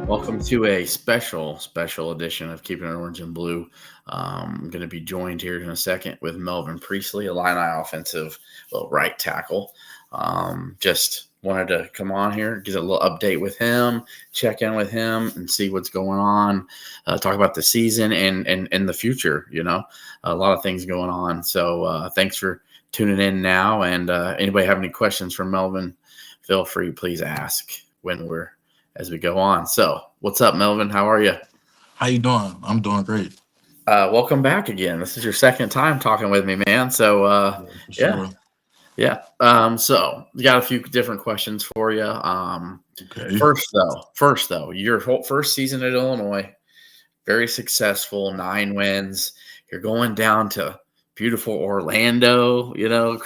Welcome to a special edition of Keeping It Orange and Blue. I'm going to be joined here in a second with Melvin Priestley, a Illini offensive right tackle. Just wanted to come on here, get a little update with him, check in with him, and see what's going on. Talk about the season and the future. A lot of things going on. So thanks for tuning in now. And anybody have any questions for Melvin? Feel free, please ask as we go on. So, what's up, Melvin? How are you? How you doing? I'm doing great. Welcome back again. This is your second time talking with me, man. So, Yeah, for yeah, sure. yeah. So we got a few different questions for you. Okay. First though, your whole first season at Illinois, very successful, 9 wins. You're going down to beautiful Orlando.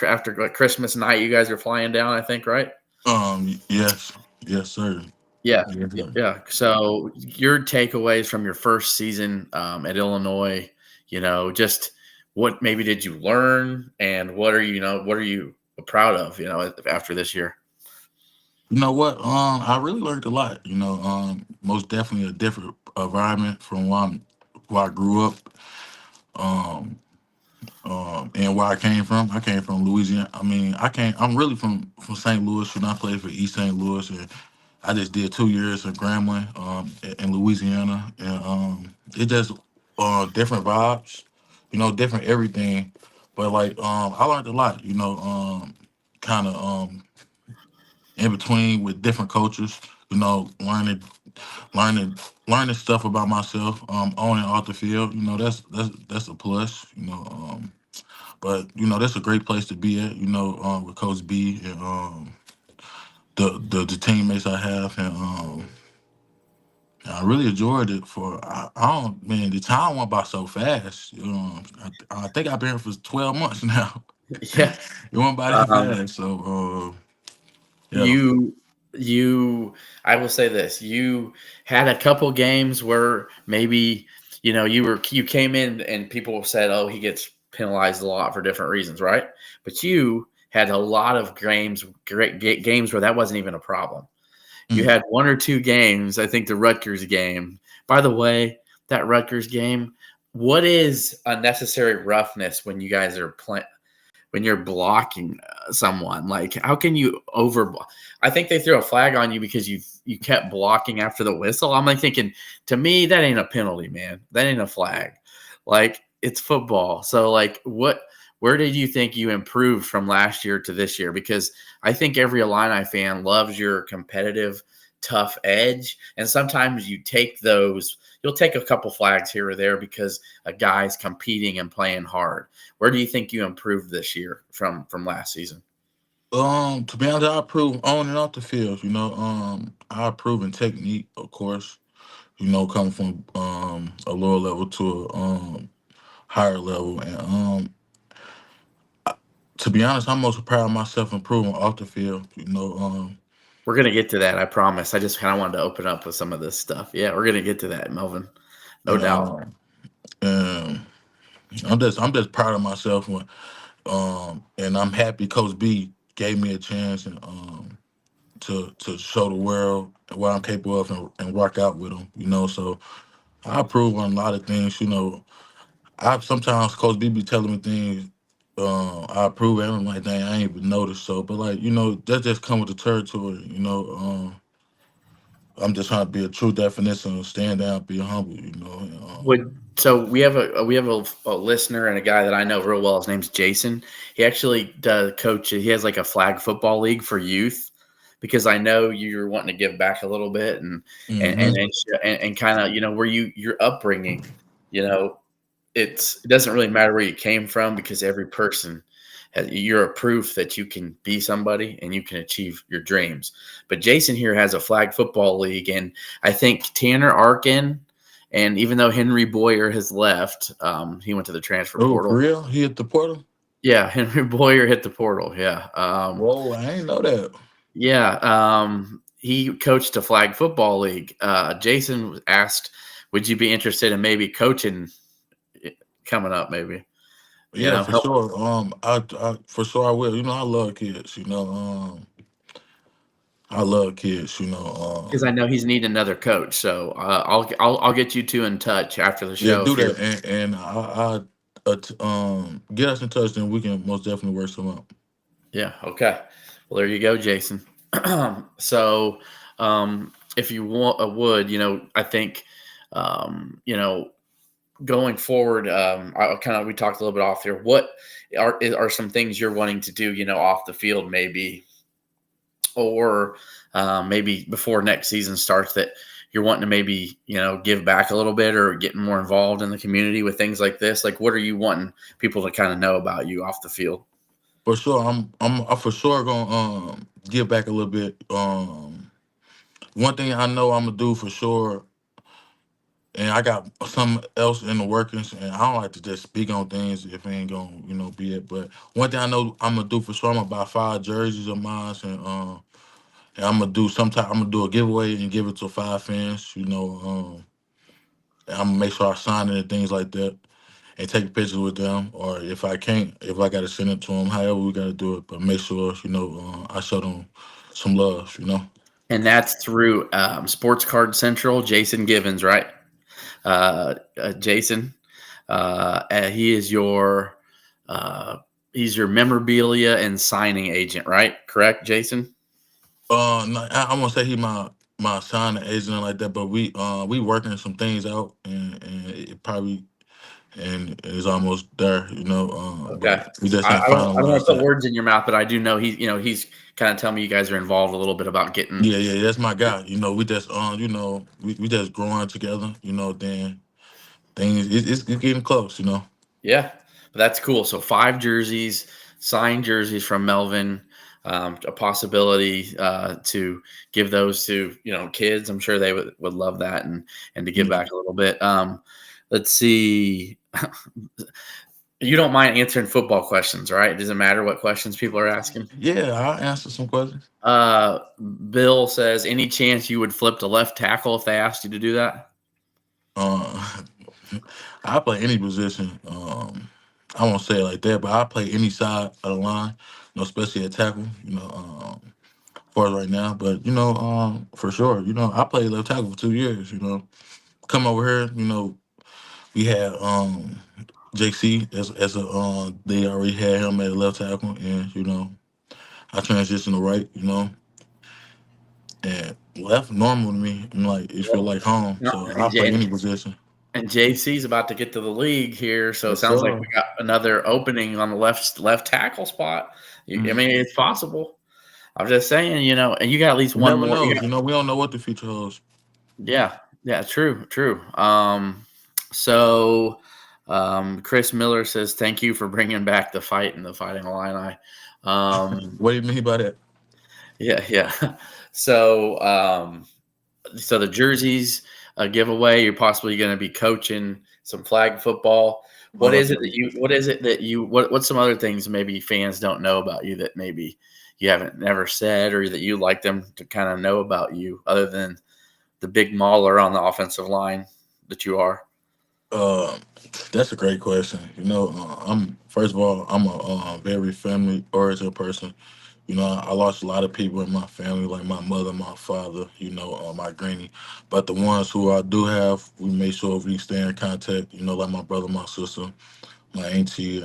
After Christmas night, you guys are flying down. I think, right? Yes, yes, sir. Yeah, Yes, yeah, sir. yeah. So your takeaways from your first season at Illinois, just what maybe did you learn, and what are you proud of, after this year? You know what? I really learned a lot. Most definitely a different environment from where I grew up. Um, and where I came from. I came from Louisiana. I'm really from St. Louis. I played for East St. Louis, and I just did 2 years in Grambling, in Louisiana, and it just different vibes, different everything. But like I learned a lot, kind of in between with different cultures, learning learning stuff about myself, on and off the field. That's a plus. But that's a great place to be at. With Coach B and the teammates I have, and I really enjoyed it. I don't man, the time went by so fast. I think I've been here for 12 months now. Yeah. It went by that Um, fast. So yeah. you, you, I will say this: you had a couple games where maybe you came in and people said, "Oh, he gets penalized a lot for different reasons," right? But you had a lot of games where that wasn't even a problem. You Mm. had one or two games, I think the Rutgers game. By the way, that Rutgers game, what is unnecessary roughness when you guys are playing? When you're blocking someone, like how can you over? I think they threw a flag on you because you kept blocking after the whistle. I'm like thinking, to me, that ain't a penalty, man. That ain't a flag. Like it's football. So like, where did you think you improved from last year to this year? Because I think every Illini fan loves your competitive, tough edge, and sometimes you'll take a couple flags here or there because a guy's competing and playing hard. Where do you think you improved this year from last season? To be honest, I approve on and off the field. I approve in technique, of course. Coming from a lower level to a higher level, and to be honest, I'm most proud of myself improving off the field. We're gonna get to that, I promise. I just kind of wanted to open up with some of this stuff. Yeah, we're gonna get to that, Melvin. No And doubt. and I'm just proud of myself and I'm happy Coach B gave me a chance and to show the world what I'm capable of and work out with them. So I approve on a lot of things. I sometimes Coach B be telling me things. I approve it. I'm like, dang, I ain't even noticed. So, but like, that just come with the territory. I'm just trying to be a true definition of stand down, be humble. So we have a listener and a guy that I know real well. His name's Jason. He actually does coach. He has like a flag football league for youth because I know you're wanting to give back a little bit and Hmm. and kind of where your upbringing. You know, it doesn't really matter where you came from because every person you're a proof that you can be somebody and you can achieve your dreams. But Jason here has a flag football league, and I think Tanner Arkin, and even though Henry Boyer has left, he went to the transfer Oh, for portal. real? He hit the portal? Yeah, Henry Boyer hit the portal. Yeah, Whoa, I ain't know that. yeah. He coached a flag football league. Jason asked, "Would you be interested in maybe coaching coming up? Maybe Yeah, for help." sure. I for sure I will. I love kids. I love kids. Because I know he's needing another coach. So I'll get you two in touch after the Yeah, show do if you're. that, and get us in touch, then we can most definitely work some out. Yeah. Okay. Well, there you go, Jason. So, if you want, would I think, going forward, I kind of we talked a little bit off here. What are some things you're wanting to do? Off the field, maybe, or maybe before next season starts that you're wanting to maybe give back a little bit or getting more involved in the community with things like this. Like, what are you wanting people to kind of know about you off the field? For sure, I'm for sure gonna give back a little bit. One thing I know I'm gonna do for sure, and I got something else in the workings, and I don't like to just speak on things if it ain't gonna be it. But one thing I know I'm gonna do for sure, I'm gonna buy 5 jerseys of mine, and I'm gonna do a giveaway and give it to 5 fans. And I'm gonna make sure I sign it and things like that, and take pictures with them. Or if I can't, if I gotta send it to them, however we gotta do it, but make sure I show them some love. And that's through Sports Card Central, Jason Givens, right? Jason, he is uh, he's your memorabilia and signing agent, right? Correct, Jason? No, I won't say he my signing agent like that, but we working some things out, and it probably and it's almost there. Okay. But we just I, ain't I don't I don't want finalized to put that. words in your mouth, but I do know he's kind of telling me you guys are involved a little bit about getting. Yeah, yeah, that's my guy. We just we just growing together. Then things it's getting close. Yeah, that's cool. So 5 jerseys, signed jerseys from Melvin. A possibility to give those to kids. I'm sure they would love that and to give Yeah, back a little bit. Let's see. You don't mind answering football questions, right? It doesn't matter what questions people are asking. yeah. I'll answer some questions. Uh, Bill says, any chance you would flip to left tackle if they asked you to do that? Uh, I play any position. I won't say it like that, but I play any side of the line. Especially at tackle. For right now. But for sure, I played left tackle for 2 years. Come over here. We had JC as a they already had him at left tackle, and I transitioned to right. And left normal to me. Like it feel like home. No, So I play any position. and JC's about to get to the league here, so it Yes, sounds like we sir. got another opening on the left tackle spot. I Mhm. mean, it's possible. I'm just saying, and you got at least You one never more. know. We don't know what the future holds. Yeah, yeah, true. So Chris Miller says, "Thank you for bringing back the fight in the Fighting Illini." What do you mean by that? Yeah. So the jerseys giveaway. You're possibly going to be coaching some flag football. What is it that you? What is it that you? What's some other things maybe fans don't know about you that maybe you haven't never said or that you like them to kind of know about you, other than the big mauler on the offensive line that you are? Uh, that's a great question. I'm first of all, I'm a very family oriented person. I lost a lot of people in my family, like my mother, my father, my granny. But the ones who I do have, we make sure we stay in contact. Like my brother, my sister, my auntie.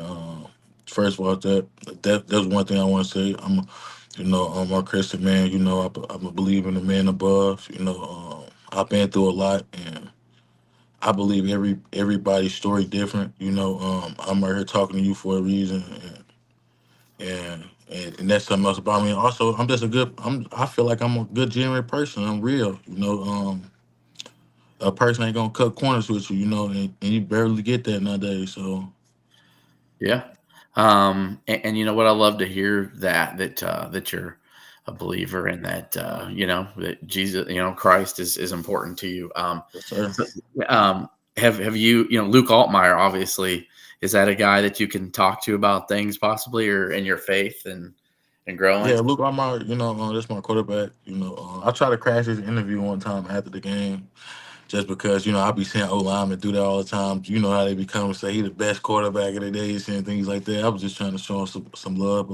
First of all, that's one thing I want to say. I'm a Christian man. I'm a believer in the man above. I've been through a lot, and I believe everybody's story different. I'm right here talking to you for a reason, and that's something else about me. Also, I'm just a good. I feel like I'm a good, genuine person. I'm real. A person ain't gonna cut corners with you. And you barely get that nowadays. So Yeah. And you know what? I love to hear that you're a believer and that that Jesus, Christ is important to you. yes, sir. So, have you Luke Altmaier obviously is that a guy that you can talk to about things possibly or in your faith and growing? Yeah, Luke, that's my quarterback. I tried to crash his interview one time after the game, just because I be seeing O linemen do that all the time. You know how they become and say he the best quarterback of the days and things like that. I was just trying to show him some love,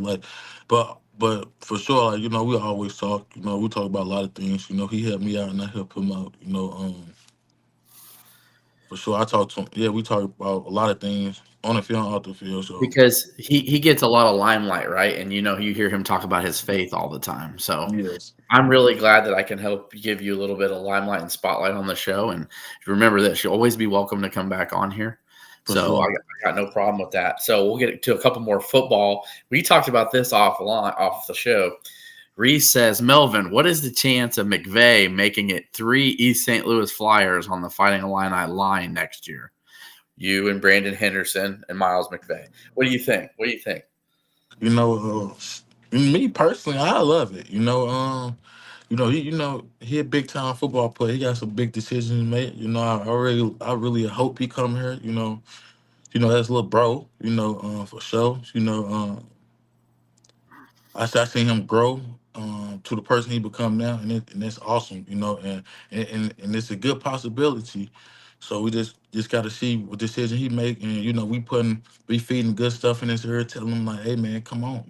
but but for sure, like we always talk. We talk about a lot of things. He helped me out and I help him out. For sure, I talk to him. Yeah, we talk about a lot of things on the field, and off the field. So Because he gets a lot of limelight, right? And you hear him talk about his faith all the time. So yes, I'm really glad that I can help give you a little bit of limelight and spotlight on the show. And remember that you'll always be welcome to come back on here. for So sure. I got no problem with that. So we'll get to a couple more football. We talked about this off the show. Reese says, Melvin, what is the chance of McVay making it 3 East St. Louis Flyers on the Fighting Illini line next year? You and Brandon Henderson and Miles McVay. What do you think? What do you think? You know, me personally, I love it. He a big time football player. He got some big decisions to make. I really hope he come here. That's little bro. For sure. I seen him grow to the person he become now, and that's awesome. And it's a good possibility. So we just got to see what decision he make, and we feeding good stuff in his ear, telling him like, hey man, come on,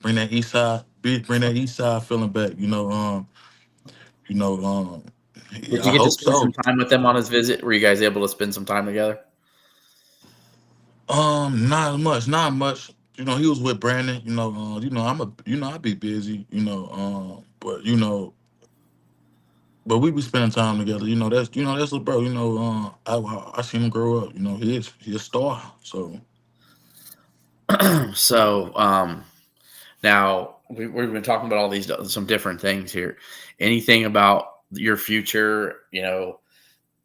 bring that east side, bring that east side feeling back. You know, um, Did I you get to hope spend some so. time with them on his visit? Were you guys able to spend some time together? Not much, not much. He was with Brandon. I be busy. But we be spending time together. That's little bro. I seen him grow up. He a star. So So now we've been talking about all these some different things here. Anything about your future,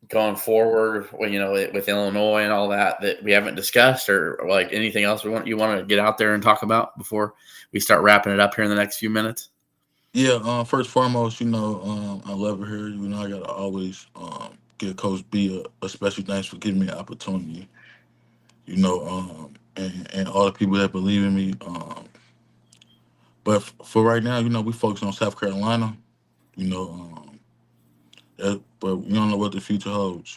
going forward, with Illinois and all that we haven't discussed, or like anything else you want to get out there and talk about before we start wrapping it up here in the next few minutes? yeah. First and foremost, I love it here. I gotta always give Coach B a special thanks for giving me an opportunity. And all the people that believe in me. But for right now, we focus on South Carolina. You know, but we don't know what the future holds.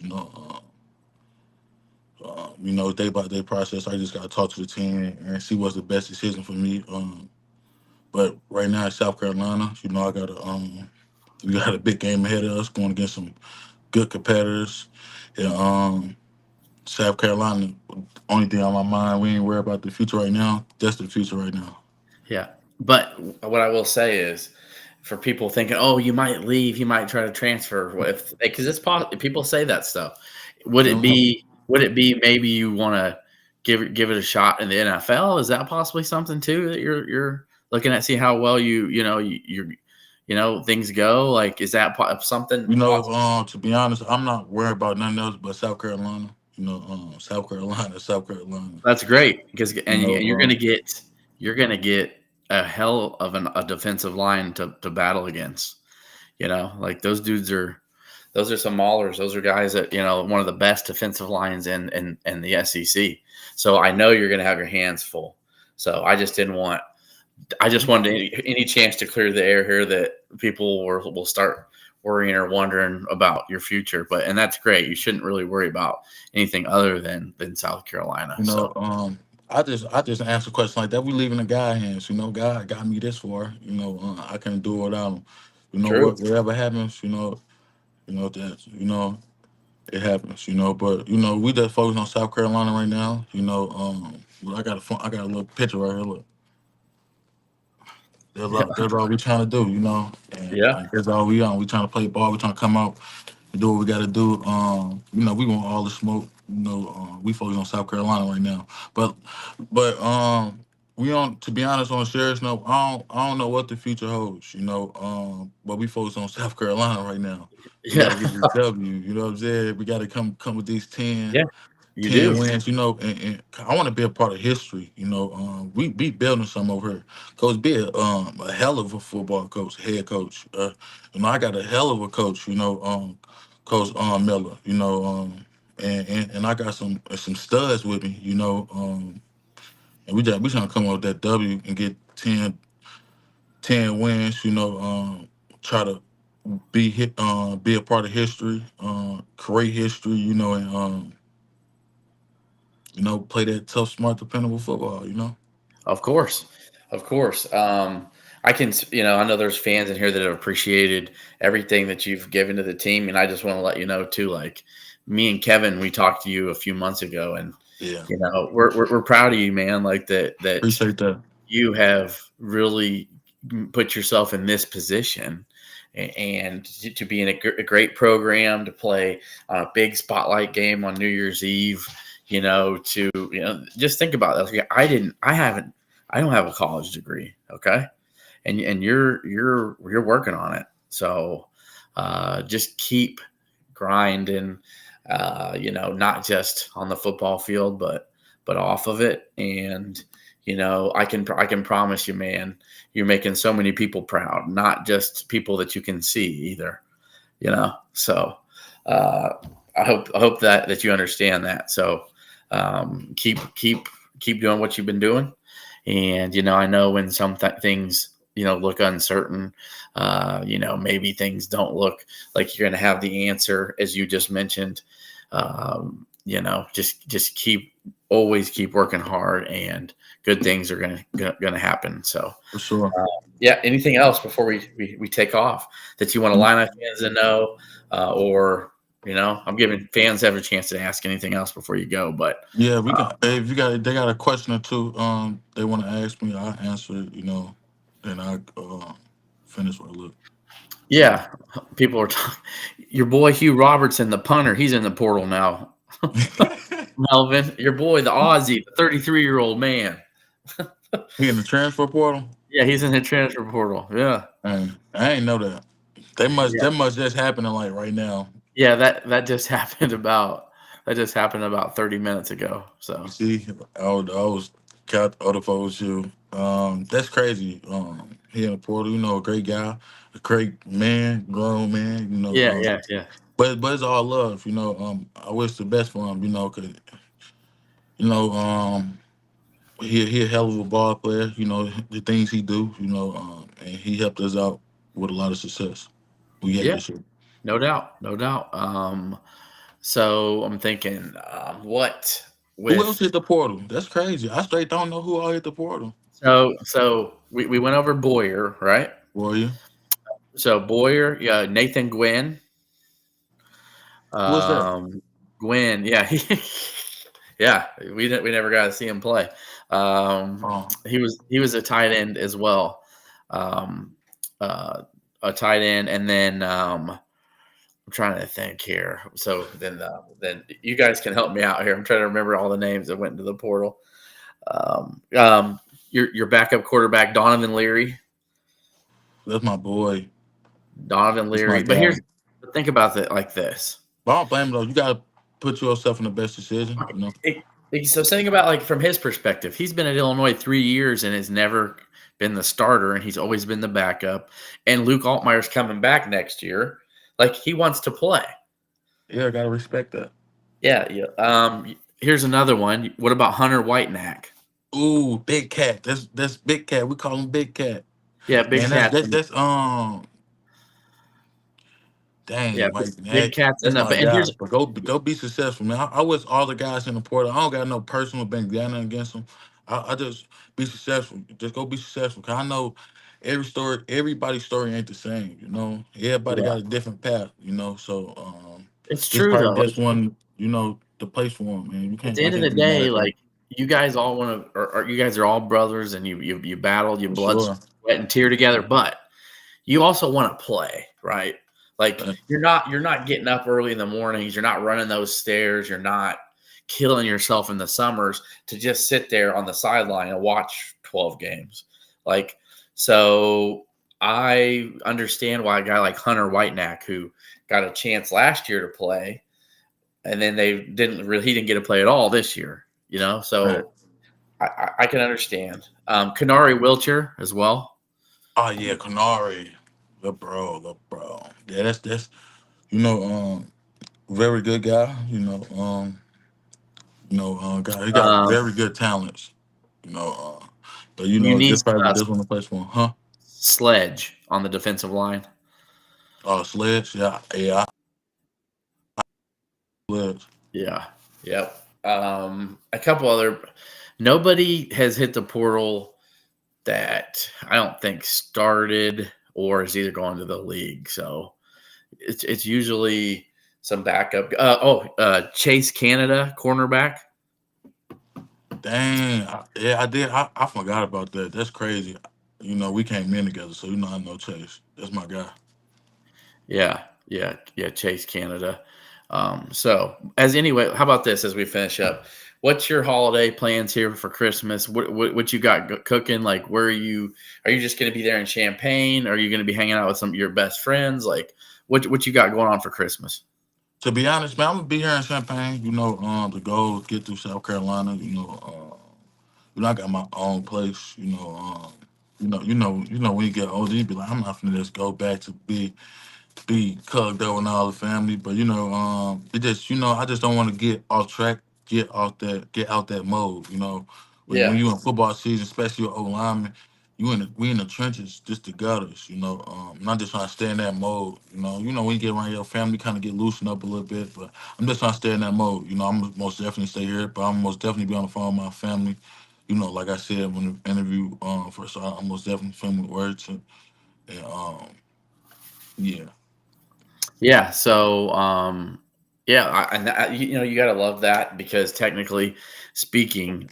Day by day process. I just got to talk to the team and see what's the best decision for me. But right now, it's South Carolina. I got we got a big game ahead of us, going against some good competitors. And South Carolina, only thing on my mind, we ain't worried about the future right now. That's the future right now. Yeah. But what I will say is, for people thinking, oh, you might leave, you might try to transfer, what if, because it's possible, people say that stuff. Would You it don't know. be? Would it be maybe you want to give it a shot in the NFL? Is that possibly something too that you're looking at? See how well things go. Like, is that something possible? To be honest, I'm not worried about nothing else but South Carolina. South Carolina, South Carolina. That's great because You and know, you're gonna get a hell of a defensive line to battle against. Like those are some maulers. Those are guys that one of the best defensive lines in the SEC. So I know you're gonna have your hands full. So I just wanted any chance to clear the air here that people will start worrying or wondering about your future. And that's great. You shouldn't really worry about anything other than South Carolina. you So know, um, I just answer questions like that. We leave in the guy hands. God got me this far. I can do it without him. true. Whatever happens. That it happens. But we just focus on South Carolina right now. I got a little picture right here. Look, Yeah. that's all we trying to do. Yeah. And that's all we on. We trying to play ball. We trying to come out and do what we got to do. We want all the smoke. We focus on South Carolina right now. But we on to be honest on a serious note, I don't know what the future holds. But we focus on South Carolina right now. We got Yeah. to get this W. You know what I'm saying? We got to come with these Yeah. You 10 do. wins, and I want to be a part of history. We be building some over here. Coach B, a hell of a football coach, head coach. I got a hell of a coach. Coach Miller. And I got some studs with me. And we trying to come up with that W and get 10 wins. Try to be a part of history, create history, and play that tough, smart, dependable football. Of course, of course. I can, I know there's fans in here that have appreciated everything that you've given to the team, and I just want to let you know too. Like me and Kevin, we talked to you a few months ago, and Yeah, we're proud of you, man. Like that appreciate that you have really put yourself in this position and to be in a great program, to play on a big spotlight game on New Year's Eve, just think about that. Like, I don't have a college degree. Okay. And you're working on it. So, just keep grinding, not just on the football field, but off of it. And, I can promise you, man, you're making so many people proud, not just people that you can see either, So, uh, I hope that you understand that. So, keep doing what you've been doing. And, I know when some things, look uncertain, maybe things don't look like you're going to have the answer, as you just mentioned. Just always keep working hard, and good things are going to happen. So, for sure. yeah. Anything else before we take off that you want to line up fans to know, or I'm giving fans every chance to ask anything else before you go, but Yeah, we uh, got. Hey, if they got a question or two, they want to ask me, I answer it. And I finish what I look. So. yeah, people are talking. Your boy Hugh Robertson, the punter, he's in the portal now. Melvin, your boy, the Aussie, the 33-year-old man. He in the transfer portal. Yeah, he's in the transfer portal. Yeah, I ain't know that. They must yeah, that must just happening like right now. yeah. That just happened about 30 minutes ago. You So see, I was got other folks too. That's crazy. He in the portal, a great guy, a great man, grown man. yeah, yeah, yeah, But it's all love. I wish the best for him. Cause you know, he a hell of a ball player. The things he do. And he helped us out with a lot of success we had yeah. this year. No doubt, no doubt. So I'm thinking, what Who else with hit the portal? That's crazy. I straight don't know who all hit the portal. so we went over Boyer, right? Warrior. So Boyer, yeah, Nathan Gwynn. Who was that? Um, Gwynn, yeah, yeah, we never got to see him play. Oh, He was a tight end as well, um, uh, a tight end, and then I'm trying to think here. So then you guys can help me out here. I'm trying to remember all the names that went into the portal. Um, um, your backup quarterback, Donovan Leary. that's my boy. Donovan That's my Leary. But guy. think about it like this. But I don't blame him though. You gotta put yourself in the best decision. So think about, like, from his perspective, he's been at Illinois 3 years and has never been the starter, and he's always been the backup. And Luke Altmaier's coming back next year. Like, he wants to play. Yeah, I gotta respect that. Yeah, yeah. Here's another one. What about Hunter Whitenack? Ooh, Big Cat. That's Big Cat. We call him Big Cat. Yeah, Big Man, that's Cat. that's that's Yeah, dang, like Big that, Cat's that's enough. my And guy. here's But go be successful, man. I wish all the guys in the portal. I don't got no personal thing down against them. I just be successful. Just go be successful. Cause I know everybody's story ain't the same. Everybody Yeah, got a different path. So it's this true probably though. just one. The place for them, man. You At can't. the I end of can't the be mad day, at that like, you guys all want to, or you guys are all brothers, and you battled, you for blood, sure. sweat, and tear together. But you also want to play, right? Like, But you're not getting up early in the mornings. You're not running those stairs. You're not killing yourself in the summers to just sit there on the sideline and watch 12 games. Like, so I understand why a guy like Hunter Whitenack, who got a chance last year to play, and then he didn't get to play at all this year, right. So I can understand. Kanari Wilcher as well. Oh yeah, Canary, the bro. Yeah, that's you know very good guy. Guy, he got Um, very good talents. You know, but you need this probably this one the place for him, huh? Sledge on the defensive line. Sledge, yeah, yeah, Sledge. Yeah. Yep. A couple other. Nobody has hit the portal that I don't think started or is either going to the league. So it's usually some backup. Chase Canada cornerback. Dang, yeah, I did. I forgot about that. That's crazy. We came in together, so I know Chase. That's my guy. Yeah. Chase Canada. So as anyway, how about this as we finish up? What's your holiday plans here for Christmas? What you got cooking? Like, where are you? Are you just going to be there in Champaign? Are you going to be hanging out with some of your best friends? Like, what you got going on for Christmas? To be honest, man, I'm gonna be here in Champaign. To go get through South Carolina. I got my own place. When you get older, you be like, I'm not finna just go back to be cugged up with all the family. But it just I just don't want to get off track, get out that mode. When Yeah, you in football season, especially with O lineman, we in the trenches, just the gutters. Not just trying to stay in that mode. When you get around your family, kind of get loosened up a little bit. But I'm just trying to stay in that mode. I'm most definitely stay here, but I'm most definitely be on the phone with my family. Like I said when the interview first started, I'm most definitely filming words and yeah. yeah. So, yeah, you got to love that because technically speaking,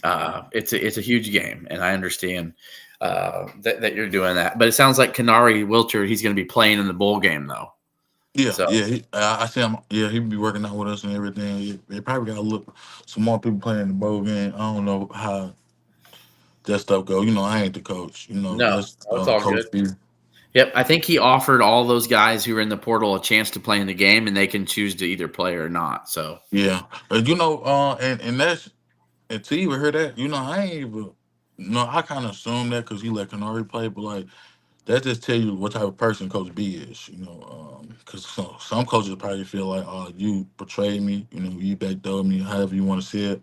it's a huge game, and I understand that you're doing that. But it sounds like Kanari Wilcher, he's going to be playing in the bowl game though. Yeah, So yeah. I see him. Yeah, he be working out with us and everything. They probably got to look some more people playing the bowl game. I don't know how that stuff go. I ain't the coach. no, That's that's all Coach good. B. Yep, I think he offered all those guys who were in the portal a chance to play in the game, and they can choose to either play or not. So Yeah, and that's and to even hear that, I ain't even. No, I kind of assumed that because he let Canary play, but like that just tell you what type of person Coach B is. Because some coaches probably feel like, oh, you betrayed me. You backdoored me, however you want to say it.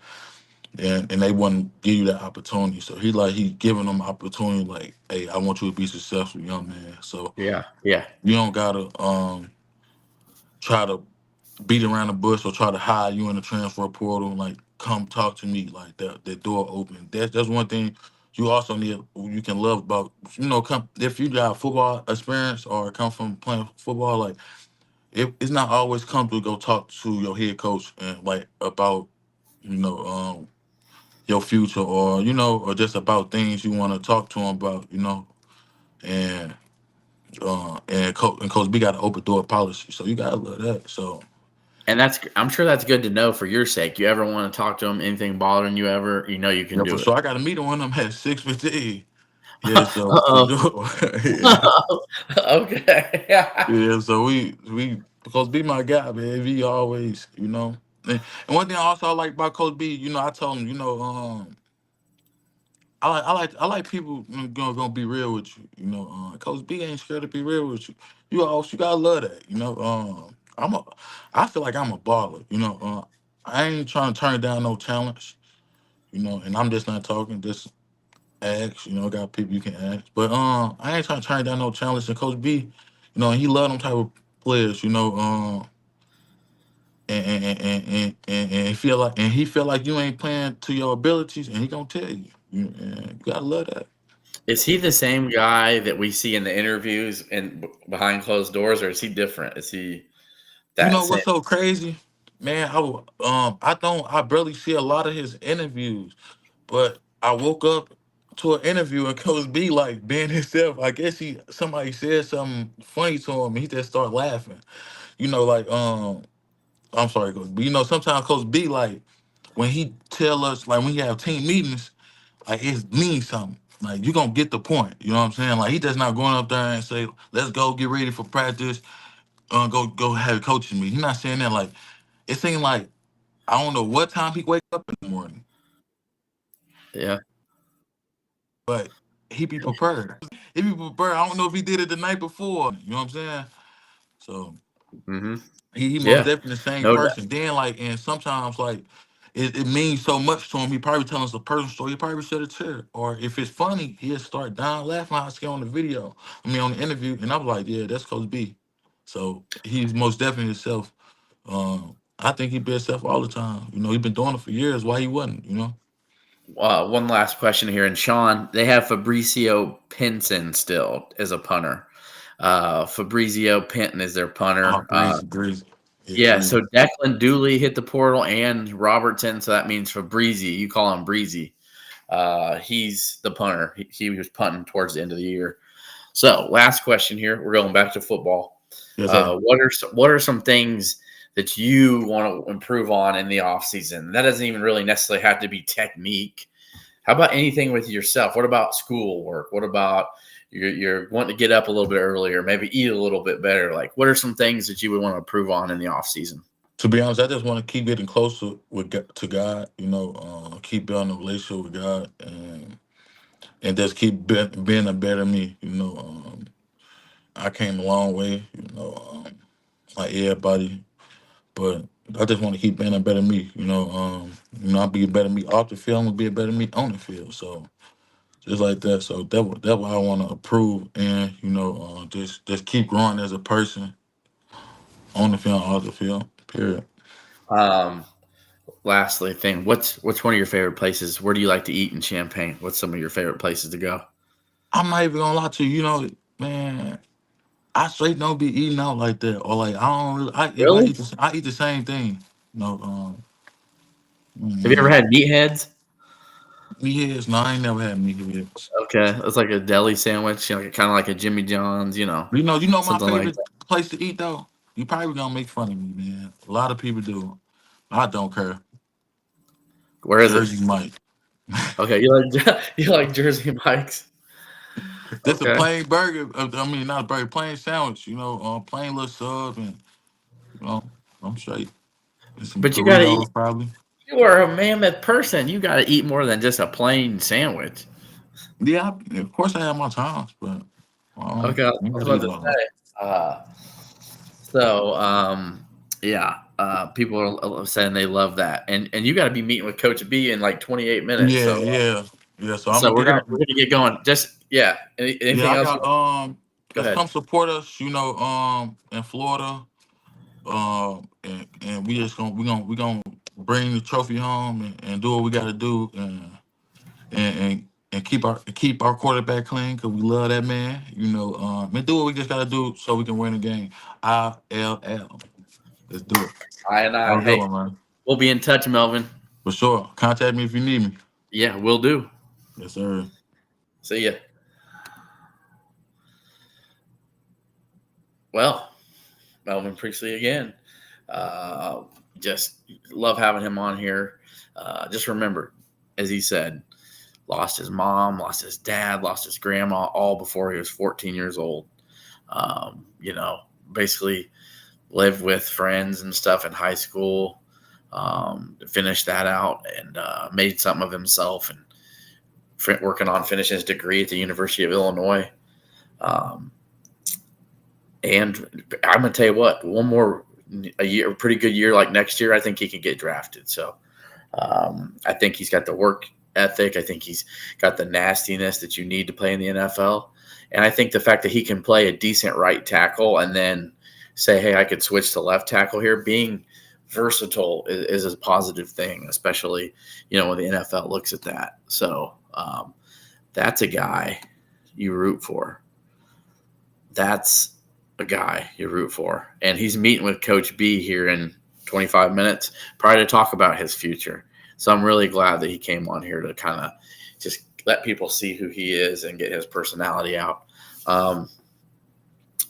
And they wouldn't give you that opportunity. So he giving them opportunity like, hey, I want you to be successful, young man. So yeah. you don't gotta try to beat around the bush or try to hide you in the transfer portal. Like, come talk to me. Like that door open. That's one thing you also need. You can love about come if you got football experience or come from playing football. Like it's not always comfortable to go talk to your head coach and like about you know your future or or just about things you want to talk to him about and Coach B got an open door policy, so you gotta love that. So And I'm sure that's good to know for your sake. You ever want to talk to him, anything bothering you ever, you can yeah, for do it. sure, I got a meeting with him at 6:15. Yeah, so for Uh-oh. sure. Yeah, Okay. Yeah. yeah. So we Coach B my guy, man. He always and one thing I also like about Coach B, I told him, I like people gonna be real with you. Coach B ain't scared to be real with you. You gotta love that. I feel like I'm a baller. I ain't trying to turn down no challenge. And I'm just not talking, just ask. Got people you can ask, but I ain't trying to turn down no challenge. And Coach B, he love them type of players. And he feel like you ain't playing to your abilities, and he gonna tell you. And you gotta love that. Is he the same guy that we see in the interviews and behind closed doors, or is he different? Is he You that know same? what's so crazy, man? I barely see a lot of his interviews, but I woke up to an interview and Coach B like being himself. I guess somebody said something funny to him, and he just started laughing. Like I'm sorry, Coach B. Sometimes Coach B like when he tell us like when he have team meetings, like it means something. Like you gonna get the point. You know what I'm saying? Like he just not going up there and say, "Let's go get ready for practice." Go have a coaching meeting. He's not saying that like it seemed like I don't know what time he wake up in the morning, Yeah. but he be prepared. He be prepared. I don't know if he did it the night before. You know what I'm saying? So Hmm. he most Yeah. definitely the same No doubt. person. Then like and sometimes like it means so much to him. He probably telling us a personal story. He probably shed a tear. Or if it's funny, he'll start dying laughing. I see on the video. I mean on the interview, and I'm like, yeah, that's Coach B. So he's most definitely himself. I think he be himself all the time. He been doing it for years. Why he wasn't? One last question here, and Sean, they have Fabricio Pinson still as a punter. Fabrizio Pinton is their Oh, punter. Breezy, Breezy. Yeah, Yeah, Breezy. so Declan Dooley hit the portal and Robertson, so that means Fabrizi. You call him Breezy. He's the punter. He was punting towards the end of the year. So, last question here. We're going back to football. Yes, sir. What are some things that you want to improve on in the offseason? That doesn't even really necessarily have to be technique. How about anything with yourself? What about schoolwork? What about you're wanting to get up a little bit earlier, maybe eat a little bit better? Like, what are some things that you would want to improve on in the off season? To be honest, I just want to keep getting closer to God. Keep building a relationship with God, and just keep being a better me. I came a long way. Like everybody, but I just want to keep being a better me. I'll be a better me off the field. I'm gonna be a better me on the field. So just like that. So that's what I want to improve, and just keep growing as a person on the field, off the field. Period. Um, Lastly, what's one of your favorite places? Where do you like to eat in Champaign? What's some of your favorite places to go? I'm not even gonna lie to you. Man, I straight don't be eating out like that, or like I don't really. If Really? I eat the same thing. Have you ever Mm, had meatheads? meatheads. No, I ain't never had meatheads. Okay, it's like a deli sandwich, kind of like a Jimmy John's, You know my something like favorite that. place to eat though. You probably gonna make fun of me, man. A lot of people do. I don't care. Where is it? Jersey Mike. Okay, you like Jersey Mike's? Just a Okay, plain burger. I mean, not a burger, plain sandwich. Plain little sub, and you know, I'm straight. And some but you got to eat. Doritos probably. You are a mammoth person. You got to eat more than just a plain sandwich. Yeah, of course I have my times, but Okay, I you was gotta about eat to all that. say. So, yeah, people are saying they love that, and you got to be meeting with Coach B in like 28 minutes. Yeah, So, yeah, yeah. So I'm so gonna we're get gonna out. we're gonna get going. Just yeah. Yeah, Anything I else? got Go just ahead. come support us. In Florida. And we gonna bring the trophy home and do what we gotta do and keep our quarterback clean because we love that man. And do what we just gotta do so we can win the game. ILL. Let's do it. I and Have I. a good Hey, one, man. we'll be in touch, Melvin. For sure. Contact me if you need me. Yeah, we'll do. Yes, sir. See ya. Well, Melvin Priestley again. Uh, just love having him on here. Just remember, as he said, lost his mom, lost his dad, lost his grandma, all before he was 14 years old. Um, you know, Basically lived with friends and stuff in high school, finished that out and made something of himself and working on finishing his degree at the University of Illinois. Um, and I'm going to tell you what, a pretty good year like next year, I think he can get drafted. So I think he's got the work ethic. I think he's got the nastiness that you need to play in the NFL. And I think the fact that he can play a decent right tackle and then say, hey, I could switch to left tackle here, being versatile is a positive thing, especially, when the NFL looks at that. So that's a guy you root for. That's a guy you root for. And he's meeting with Coach B here in 25 minutes, probably to talk about his future. So I'm really glad that he came on here to kind of just let people see who he is and get his personality out.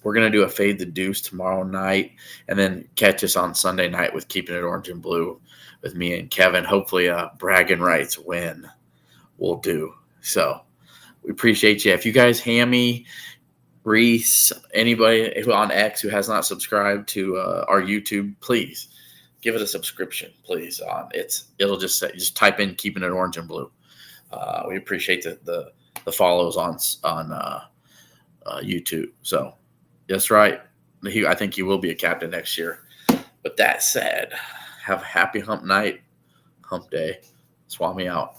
We're going to do a Fade the Deuce tomorrow night and then catch us on Sunday night with Keeping It Orange and Blue with me and Kevin. Hopefully a bragging rights win will do. So we appreciate you. If you guys, Hammy, Reese, anybody who on X who has not subscribed to our YouTube, please give it a subscription, please. It'll just say, just type in Keeping It Orange and Blue. We appreciate the follows on YouTube. So that's right. I think he will be a captain next year. But that said, have a happy hump night, hump day. Swap me out.